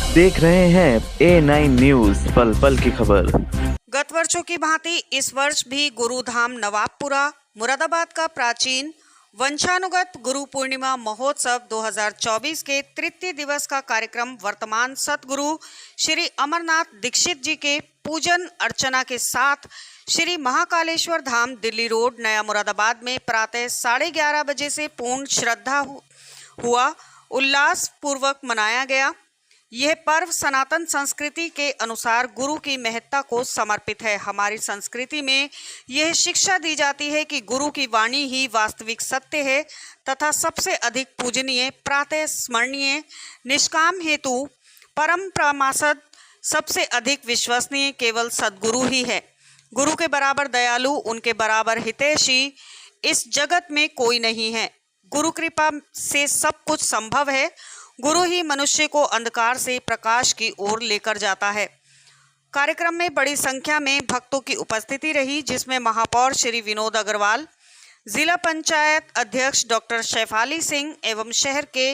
देख रहे हैं A9 न्यूज़, पल पल की खबर। गत वर्षों की भांति इस वर्ष भी गुरुधाम नवाबपुरा मुरादाबाद का प्राचीन वंशानुगत गुरु पूर्णिमा महोत्सव 2024 के तृतीय दिवस का कार्यक्रम वर्तमान सतगुरु श्री अमरनाथ दीक्षित जी के पूजन अर्चना के साथ श्री महाकालेश्वर धाम दिल्ली रोड नया मुरादाबाद में प्रातः 11:30 बजे से पूर्ण श्रद्धा हुआ उल्लास पूर्वक मनाया गया। यह पर्व सनातन संस्कृति के अनुसार गुरु की महत्ता को समर्पित है। हमारी संस्कृति में यह शिक्षा दी जाती है कि गुरु की वाणी ही वास्तविक सत्य है तथा सबसे अधिक पूजनीय, प्रातः स्मरणीय, निष्काम हेतु परम प्रमासद, सबसे अधिक विश्वसनीय केवल सद्गुरु ही है। गुरु के बराबर दयालु, उनके बराबर हितैषी इस जगत में कोई नहीं है। गुरु कृपा से सब कुछ संभव है। गुरु ही मनुष्य को अंधकार से प्रकाश की ओर लेकर जाता है। कार्यक्रम में बड़ी संख्या में भक्तों की उपस्थिति रही, जिसमें महापौर श्री विनोद अग्रवाल, जिला पंचायत अध्यक्ष डॉक्टर शेफाली सिंह एवं शहर के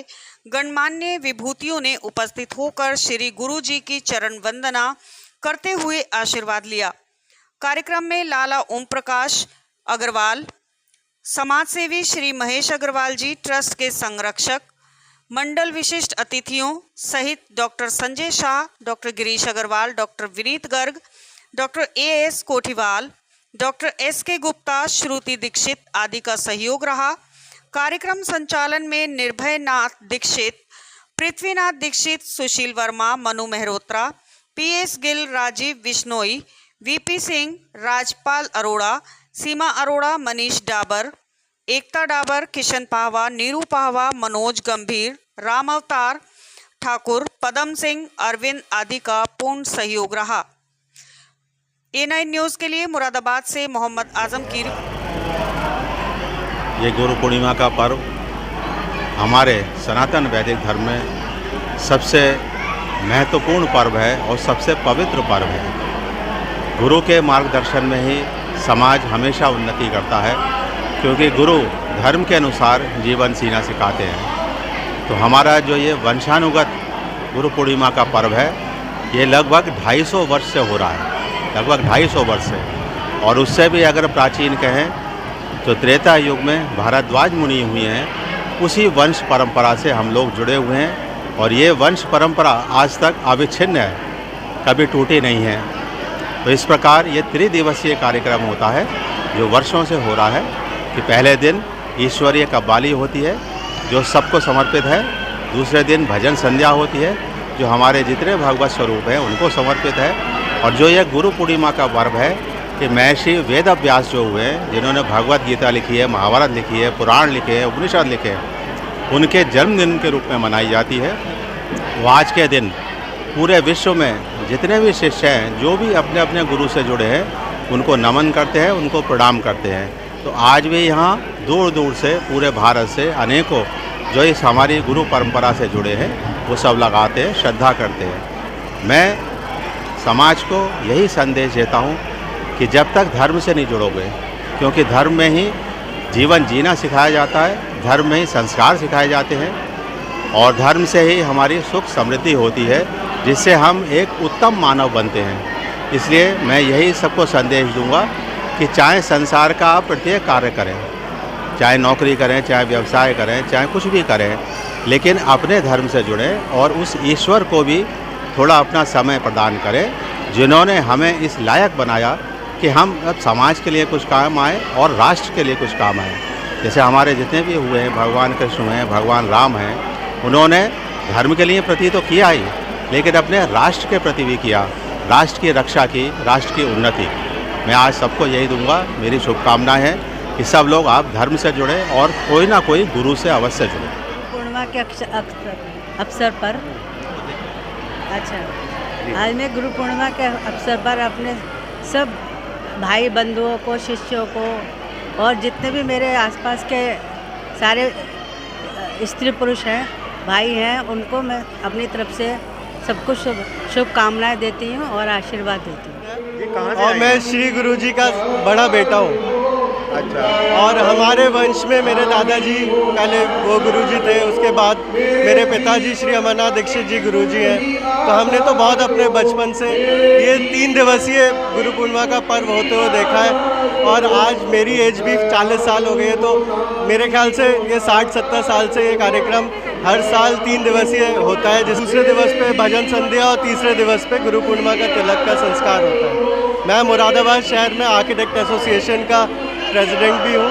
गणमान्य विभूतियों ने उपस्थित होकर श्री गुरु जी की चरण वंदना करते हुए आशीर्वाद लिया। कार्यक्रम में लाला ओम प्रकाश अग्रवाल, समाजसेवी श्री महेश अग्रवाल जी, ट्रस्ट के संरक्षक, मंडल विशिष्ट अतिथियों सहित doctor Sanjay Shah, doctor Girish Agarwal, doctor Vineet Garg, doctor AS Kothiwal, doctor SK Gupta, Shruti Dixit आदि का सहयोग रहा। कार्यक्रम संचालन में निर्भय नाथ दीक्षित, पृथ्वीनाथ दीक्षित, सुशील वर्मा, मनु मेहरोत्रा, PS गिल, राजीव बिश्नोई, VP सिंह, राजपाल अरोड़ा, सीमा अरोड़ा, मनीष डाबर, एकता डाबर, किशन पाहवा, नीरू पाहवा, मनोज गंभीर, राम अवतार ठाकुर, पदम सिंह, अरविंद आदि का पूर्ण सहयोग रहा। A9 न्यूज़ के लिए मुरादाबाद से मोहम्मद आजम की। ये गुरु पूर्णिमा का पर्व हमारे सनातन वैदिक धर्म में सबसे महत्वपूर्ण पर्व है और सबसे पवित्र पर्व है। गुरु के मार्गदर्शन में ही समाज हमेशा उन्नति करता है, क्योंकि गुरु धर्म के अनुसार जीवन जीना सिखाते हैं। तो हमारा जो ये वंशानुगत गुरु पूर्णिमा का पर्व है, ये लगभग 250 वर्ष से हो रहा है, लगभग 250 वर्ष से। और उससे भी अगर प्राचीन कहें तो त्रेता युग में भारद्वाज मुनि हुए हैं, उसी वंश परंपरा से हम लोग जुड़े हुए हैं और ये वंश परंपरा आज तक अविच्छिन्न है, कभी टूटी नहीं है। तो इस प्रकार ये त्रिदिवसीय कार्यक्रम होता है जो वर्षों से हो रहा है कि पहले दिन ईश्वरीय कव्वाली होती है जो सबको समर्पित है, दूसरे दिन भजन संध्या होती है जो हमारे जितने भगवत स्वरूप हैं उनको समर्पित है, और जो ये गुरु पूर्णिमा का पर्व है कि महर्षि वेद व्यास जो हुए हैं, जिन्होंने भगवत गीता लिखी है, महाभारत लिखी है, पुराण लिखे हैं, उपनिषद लिखे हैं, उनके जन्मदिन के रूप में मनाई जाती है। वो आज के दिन पूरे विश्व में जितने भी शिष्य हैं, जो भी अपने अपने गुरु से जुड़े हैं, उनको नमन करते हैं, उनको प्रणाम करते हैं। तो आज भी यहाँ दूर दूर से, पूरे भारत से अनेकों जो इस हमारी गुरु परंपरा से जुड़े हैं वो सब लगाते हैं, श्रद्धा करते हैं। मैं समाज को यही संदेश देता हूँ कि जब तक धर्म से नहीं जुड़ोगे, क्योंकि धर्म में ही जीवन जीना सिखाया जाता है, धर्म में ही संस्कार सिखाए जाते हैं और धर्म से ही हमारी सुख समृद्धि होती है, जिससे हम एक उत्तम मानव बनते हैं। इसलिए मैं यही सबको संदेश दूंगा कि चाहे संसार का आप प्रत्येक कार्य करें, चाहे नौकरी करें, चाहे व्यवसाय करें, चाहे कुछ भी करें, लेकिन अपने धर्म से जुड़ें और उस ईश्वर को भी थोड़ा अपना समय प्रदान करें जिन्होंने हमें इस लायक बनाया कि हम अब समाज के लिए कुछ काम आए और राष्ट्र के लिए कुछ काम आए। जैसे हमारे जितने भी हुए हैं, भगवान कृष्ण हैं, भगवान राम हैं, उन्होंने धर्म के लिए प्रति तो किया ही, लेकिन अपने राष्ट्र के प्रति भी किया, राष्ट्र की रक्षा की, राष्ट्र की उन्नति। मैं आज सबको यही दूंगा, मेरी शुभकामनाएं हैं कि सब लोग आप धर्म से जुड़ें और कोई ना कोई गुरु से अवश्य जुड़ें। पूर्णिमा के अवसर पर आज मैं गुरु पूर्णिमा के अवसर पर अपने सब भाई बंधुओं को, शिष्यों को और जितने भी मेरे आसपास के सारे स्त्री पुरुष हैं, भाई हैं, उनको मैं अपनी तरफ से सबको शुभकामनाएं देती हूँ और आशीर्वाद देती हूँ। और मैं श्री गुरु जी का बड़ा बेटा हूँ अच्छा। और हमारे वंश में मेरे दादाजी पहले वो गुरुजी थे, उसके बाद मेरे पिताजी श्री अमरनाथ दीक्षित जी गुरुजी हैं। तो हमने तो बहुत अपने बचपन से ये 3 दिवसीय गुरु पूर्णिमा का पर्व होते हुए देखा है। और आज मेरी एज भी 40 साल हो गई है, तो मेरे ख्याल से ये 60-70 साल से ये कार्यक्रम हर साल 3 दिवसीय होता है। जिस दूसरे दिवस पे भजन संध्या और तीसरे दिवस पे गुरु पूर्णिमा का तिलक का संस्कार होता है। मैं मुरादाबाद शहर में आर्किटेक्ट एसोसिएशन का प्रेसिडेंट भी हूँ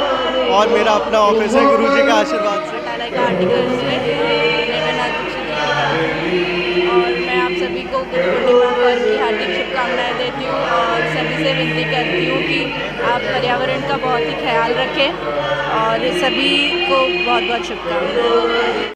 और मेरा अपना ऑफिस है। गुरुजी का आशीर्वाद से और मैं आप सभी को गुरु पूर्णिमा पर्व की हार्दिक शुभकामनाएं देती हूँ और सभी से विनती करती हूँ कि आप पर्यावरण का बहुत ही ख्याल रखें और सभी को बहुत बहुत शुभकामनाएं।